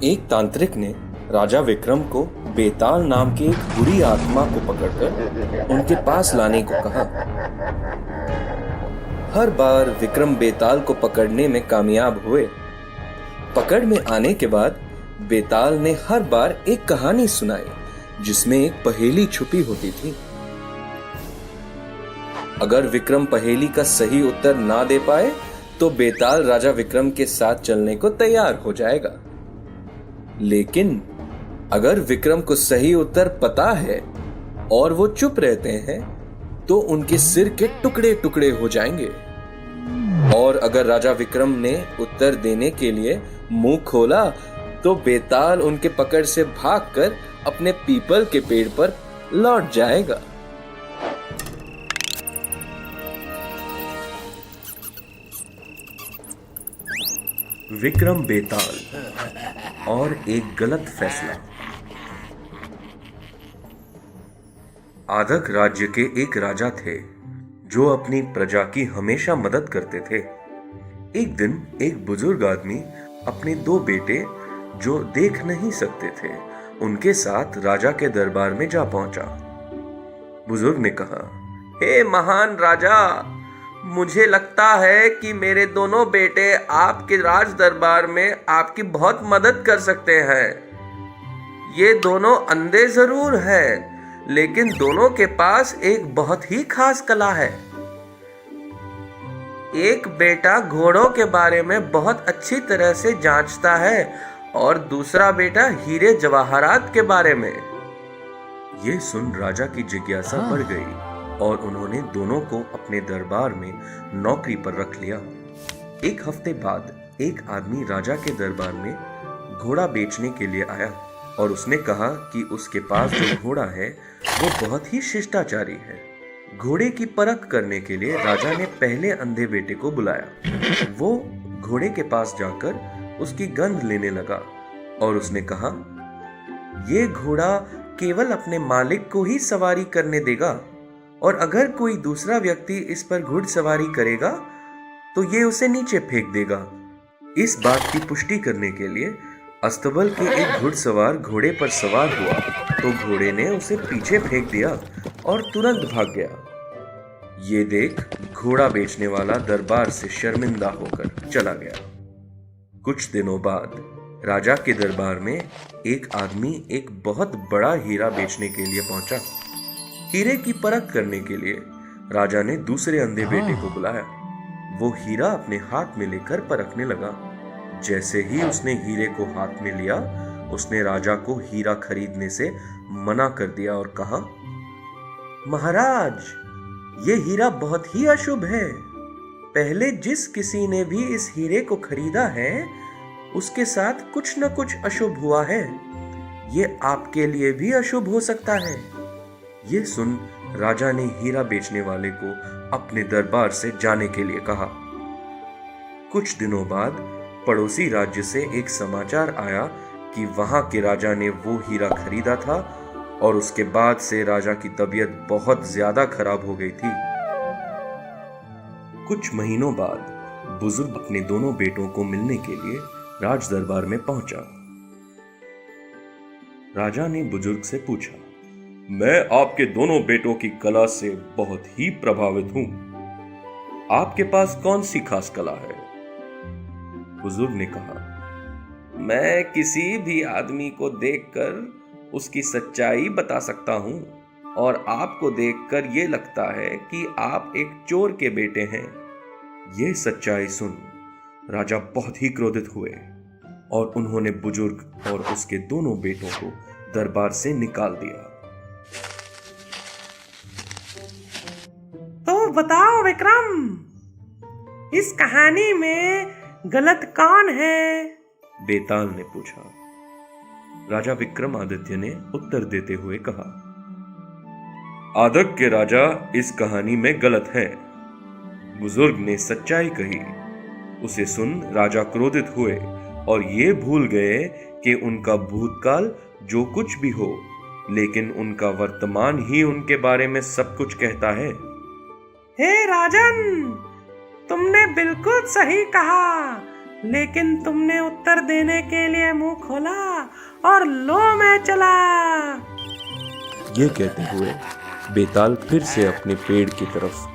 एक तांत्रिक ने राजा विक्रम को बेताल नाम की एक बुरी आत्मा को पकड़कर उनके पास लाने को कहा। हर बार विक्रम बेताल को पकड़ने में कामयाब हुए। पकड़ में आने के बाद बेताल ने हर बार एक कहानी सुनाई जिसमें एक पहेली छुपी होती थी। अगर विक्रम पहेली का सही उत्तर ना दे पाए तो बेताल राजा विक्रम के साथ चलने को तैयार हो जाएगा। लेकिन अगर विक्रम को सही उत्तर पता है और वो चुप रहते हैं तो उनके सिर के टुकड़े टुकड़े हो जाएंगे। और अगर राजा विक्रम ने उत्तर देने के लिए मुंह खोला तो बेताल उनके पकड़ से भागकर अपने पीपल के पेड़ पर लौट जाएगा। विक्रम बेताल और एक गलत फैसला। आदक राज्य के एक राजा थे जो अपनी प्रजा की हमेशा मदद करते थे। एक दिन एक बुजुर्ग आदमी अपने दो बेटे जो देख नहीं सकते थे उनके साथ राजा के दरबार में जा पहुंचा। बुजुर्ग ने कहा, हे महान राजा, मुझे लगता है कि मेरे दोनों बेटे आपके राज दरबार में आपकी बहुत मदद कर सकते हैं। ये दोनों अंधे जरूर हैं, लेकिन दोनों के पास एक बहुत ही खास कला है। एक बेटा घोड़ों के बारे में बहुत अच्छी तरह से जांचता है और दूसरा बेटा हीरे जवाहरात के बारे में। ये सुन राजा की जिज्ञासा बढ़ गई और उन्होंने दोनों को अपने दरबार में नौकरी पर रख लिया। एक हफ्ते बाद एक आदमी राजा के दरबार में घोड़ा बेचने के लिए आया और उसने कहा कि उसके पास जो घोड़ा है वो बहुत ही शिष्टाचारी है। घोड़े की परख करने के लिए राजा ने पहले अंधे बेटे को बुलाया। वो घोड़े के पास जाकर उसकी गंध लेने लगा और उसने कहा, ये घोड़ा केवल अपने मालिक को ही सवारी करने देगा और अगर कोई दूसरा व्यक्ति इस पर घुड़सवारी करेगा तो ये उसे नीचे फेंक देगा। इस बात की पुष्टि करने के लिए अस्तबल के एक घुड़सवार घोड़े पर सवार हुआ तो घोड़े ने उसे पीछे फेंक दिया और तुरंत भाग गया। ये देख घोड़ा बेचने वाला दरबार से शर्मिंदा होकर चला गया। कुछ दिनों बाद राजा के दरबार में एक आदमी एक बहुत बड़ा हीरा बेचने के लिए पहुंचा। हीरे की परख करने के लिए राजा ने दूसरे अंधे बेटे को बुलाया। वो हीरा अपने हाथ में लेकर परखने लगा। जैसे ही उसने हीरे को हाथ में लिया, उसने राजा को हीरा खरीदने से मना कर दिया और कहा, महाराज, ये हीरा बहुत ही अशुभ है। पहले जिस किसी ने भी इस हीरे को खरीदा है उसके साथ कुछ न कुछ अशुभ हुआ है। ये आपके लिए भी अशुभ हो सकता है। ये सुन राजा ने हीरा बेचने वाले को अपने दरबार से जाने के लिए कहा। कुछ दिनों बाद पड़ोसी राज्य से एक समाचार आया कि वहां के राजा ने वो हीरा खरीदा था और उसके बाद से राजा की तबीयत बहुत ज्यादा खराब हो गई थी। कुछ महीनों बाद बुजुर्ग अपने दोनों बेटों को मिलने के लिए राज दरबार में पहुंचा। राजा ने बुजुर्ग से पूछा, मैं आपके दोनों बेटों की कला से बहुत ही प्रभावित हूं। आपके पास कौन सी खास कला है? बुजुर्ग ने कहा, मैं किसी भी आदमी को देखकर उसकी सच्चाई बता सकता हूं और आपको देखकर यह लगता है कि आप एक चोर के बेटे हैं। यह सच्चाई सुन राजा बहुत ही क्रोधित हुए और उन्होंने बुजुर्ग और उसके दोनों बेटों को दरबार से निकाल दिया। तो बताओ विक्रम, इस कहानी में गलत कौन है? बेताल ने पूछा। राजा विक्रमादित्य ने उत्तर देते हुए कहा, आदक के राजा, इस कहानी में गलत है। बुजुर्ग ने सच्चाई कही। उसे सुन राजा क्रोधित हुए और ये भूल गए कि उनका भूतकाल जो कुछ भी हो, लेकिन उनका वर्तमान ही उनके बारे में सब कुछ कहता है। हे राजन, तुमने बिल्कुल सही कहा। लेकिन तुमने उत्तर देने के लिए मुंह खोला और लो मैं चला। ये कहते हुए बेताल फिर से अपने पेड़ की तरफ